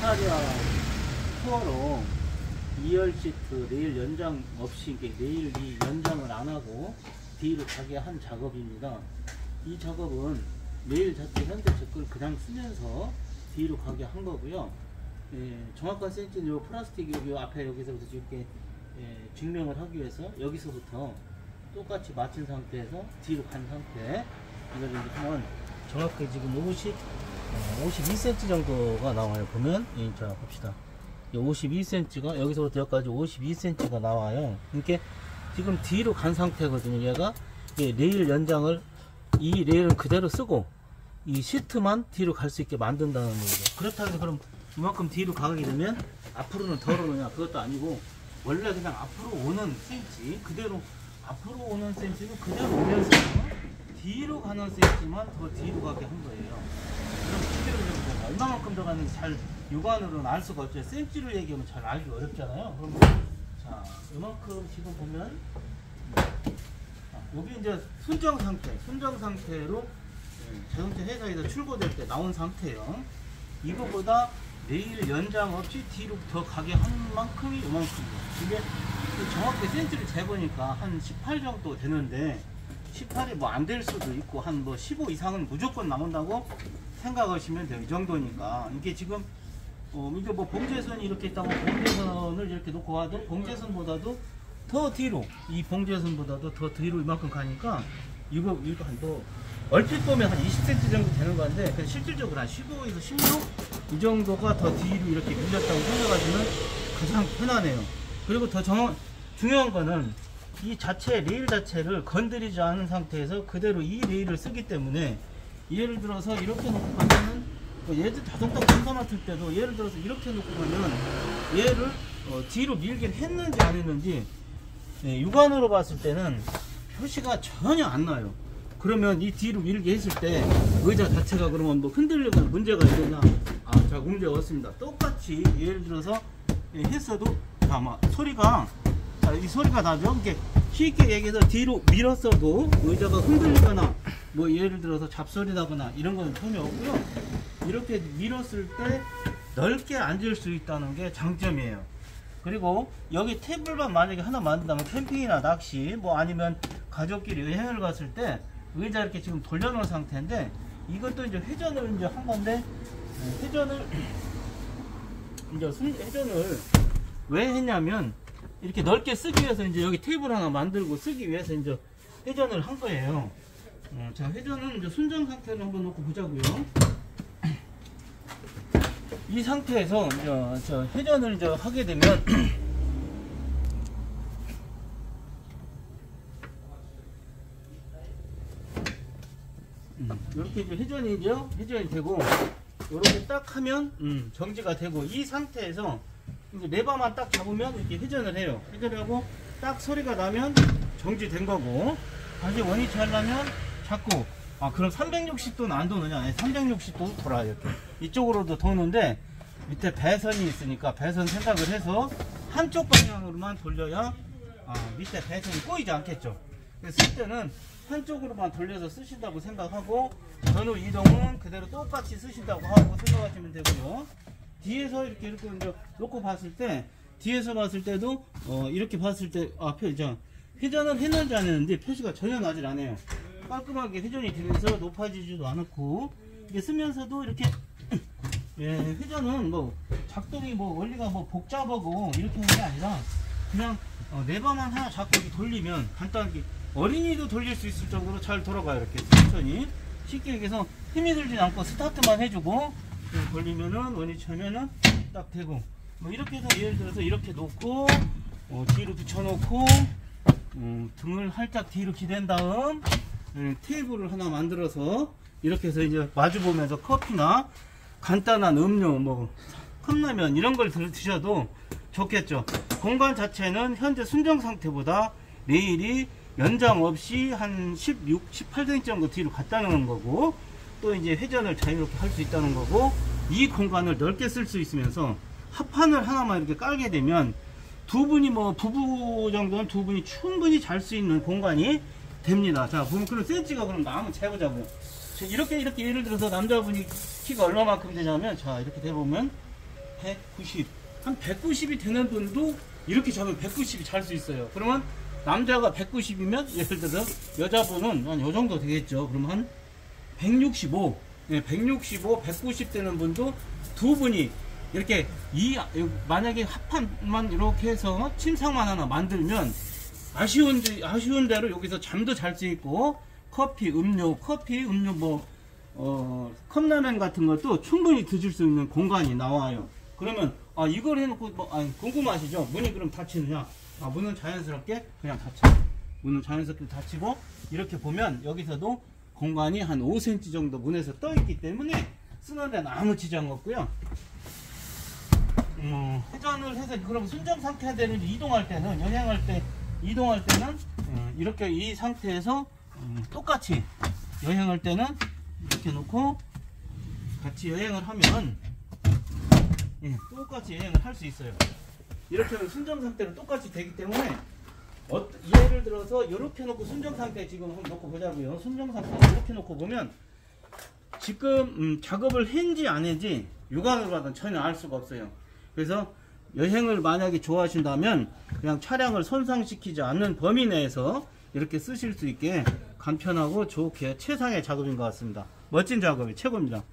이탈리아 투어로 2열 시트 레일 연장 없이 레일 이 연장을 안 하고 뒤로 가게 한 작업입니다. 이 작업은 레일 자체 현대 측을 그냥 쓰면서 뒤로 가게 한 거고요. 정확한 센치는 요 플라스틱 여기 앞에 여기서부터 이렇게 증명을 하기 위해서 여기서부터 똑같이 맞춘 상태에서 뒤로 간 상태. 이걸 이제 한번 정확하게 지금 52cm 정도가 나와요. 보면 자 봅시다. 52cm가 여기서부터 여기까지 52cm가 나와요. 이렇게 지금 뒤로 간 상태거든요. 얘가 레일 연장을 이 레일은 그대로 쓰고 이 시트만 뒤로 갈 수 있게 만든다는 거죠. 그렇다고 해서 그럼 이만큼 뒤로 가게 되면 앞으로는 덜 오느냐? 그것도 아니고 원래 그냥 앞으로 오는 센치 그대로 앞으로 오는 센치는 그대로 오면서 뒤로 가는 센치만 더 뒤로 가게 한 거예요. 그럼 실제로 얼마만큼 들어가는지 잘 육안으로는 알 수가 없죠. 센치를 얘기하면 잘 알기 어렵잖아요. 그럼 자 이만큼 지금 보면 여기 이제 순정 상태로 자동차 회사에서 출고될 때 나온 상태예요. 이거보다 레일 연장 없이 뒤로 더 가게 한 만큼이 이만큼이에요. 이게 정확히 센치를 재보니까 한 18 정도 되는데 18이 뭐 안 될 수도 있고 한 뭐 15 이상은 무조건 나온다고 생각하시면 돼요. 이 정도니까 이게 지금 이게 뭐 봉제선이 이렇게 있다고 봉제선을 이렇게 놓고 와도 봉제선보다도 더 뒤로 이 봉제선보다도 더 뒤로 이만큼 가니까 이거 한 뭐 얼핏 보면 한 20cm 정도 되는 건데 실질적으로 한 15에서 16 이 정도가 더 뒤로 이렇게 밀렸다고 생각하시면 가장 편하네요. 그리고 더 중요한 거는 이 레일 자체를 건드리지 않은 상태에서 그대로 이 레일을 쓰기 때문에 예를 들어서 이렇게 놓고 가면은 얘들 자동차 공사 맡을 때도 예를 들어서 이렇게 놓고 가면 얘를 뒤로 밀긴 했는지 안 했는지 육안으로 봤을 때는 표시가 전혀 안 나요. 그러면 이 뒤로 밀게 했을 때 의자 자체가 그러면 뭐 흔들리거나 문제가 있느냐? 자 문제가 없습니다. 똑같이 예를 들어서 했어도 아마 소리가 이 소리가 나죠. 이렇게 쉽게 얘기해서 뒤로 밀었어도 의자가 흔들리거나 뭐 예를 들어서 잡소리 나거나 이런 건 전혀 없고요. 이렇게 밀었을 때 넓게 앉을 수 있다는 게 장점이에요. 그리고 여기 테이블만 만약에 하나 만든다면 캠핑이나 낚시 뭐 아니면 가족끼리 여행을 갔을 때 의자 이렇게 지금 돌려놓은 상태인데 이것도 이제 회전을 이제 한 건데 회전을 왜 했냐면 이렇게 넓게 쓰기 위해서 이제 여기 테이블 하나 만들고 쓰기 위해서 이제 회전을 한 거예요. 자 회전은 이제 순정 상태로 한번 놓고 보자고요. 이 상태에서 이제 회전을 이제 하게 되면 이렇게 이제 회전이 되고 이렇게 딱 하면 정지가 되고 이 상태에서 이제 레버만 딱 잡으면 이렇게 회전을 해요. 회전하고 딱 소리가 나면 정지된 거고 다시 원위치 하려면 자꾸 그럼 360도는 안 도느냐? 360도 돌아 이렇게 이쪽으로도 도는데 밑에 배선이 있으니까 배선 생각을 해서 한쪽 방향으로만 돌려야 밑에 배선이 꼬이지 않겠죠. 그래서 쓸 때는 한쪽으로만 돌려서 쓰신다고 생각하고 전후 이동은 그대로 똑같이 쓰신다고 하고 생각하시면 되고요. 뒤에서 이렇게 이제 놓고 봤을 때 뒤에서 봤을 때도 이렇게 봤을 때 회전은 했는지 안 했는지 표시가 전혀 나질 않아요. 깔끔하게 회전이 되면서 높아지지도 않고 이게 쓰면서도 이렇게 회전은 뭐 작동이 뭐 원리가 뭐 복잡하고 이렇게 하는 게 아니라 그냥 레버만 하나 잡고 이렇게 돌리면 간단하게 어린이도 돌릴 수 있을 정도로 잘 돌아가요. 이렇게 천천히 쉽게 얘기해서 힘이 들지 않고 스타트만 해주고 돌리면은 원위치 하면은 딱 되고 뭐 이렇게 해서 예를 들어서 이렇게 놓고 뒤로 붙여놓고 등을 살짝 뒤로 기댄 다음 테이블을 하나 만들어서 이렇게 해서 이제 마주보면서 커피나 간단한 음료 뭐 컵라면 이런 걸 드셔도 좋겠죠. 공간 자체는 현재 순정 상태보다 레일이 연장 없이 한 16, 18cm 정도 뒤로 갔다는 거고 또 이제 회전을 자유롭게 할 수 있다는 거고 이 공간을 넓게 쓸 수 있으면서 합판을 하나만 이렇게 깔게 되면 두 분이 뭐 부부 정도는 두 분이 충분히 잘 수 있는 공간이 됩니다. 자 보면 그럼 센치가 그럼 한번 재보자고요. 이렇게 예를 들어서 남자분이 키가 얼마만큼 되냐면 자 이렇게 대보면 190. 한 190이 되는 분도 이렇게 잡으면 190이 잘 수 있어요. 그러면 남자가 190이면 예를 들어서 여자분은 한 요 정도 되겠죠. 그러면 한 165, 165, 190 되는 분도 두 분이 이렇게 만약에 합판만 이렇게 해서 침상만 하나 만들면 아쉬운 대로 여기서 잠도 잘 수 있고 커피, 음료 뭐 컵라면 같은 것도 충분히 드실 수 있는 공간이 나와요. 그러면 이걸 해놓고 궁금하시죠? 문이 그럼 닫히느냐? 문은 자연스럽게 그냥 닫혀요. 문은 자연스럽게 닫히고 이렇게 보면 여기서도 공간이 한 5cm 정도 문에서 떠 있기 때문에 쓰는 데는 아무 지장 없고요. 회전을 해서 그럼 순정 상태대로 이동할 때는 이동할 때는 이렇게 이 상태에서 똑같이 여행할 때는 이렇게 놓고 같이 여행을 하면 똑같이 여행을 할 수 있어요. 이렇게 하면 순정 상태로 똑같이 되기 때문에 예를 들어서 이렇게 놓고 순정 상태 지금 한번 놓고 보자고요. 순정 상태 이렇게 놓고 보면 지금 작업을 했는지 안 했는지 육안으로 봐도 전혀 알 수가 없어요. 그래서 여행을 만약에 좋아하신다면 그냥 차량을 손상시키지 않는 범위 내에서 이렇게 쓰실 수 있게 간편하고 좋게 최상의 작업인 것 같습니다. 멋진 작업이 최고입니다.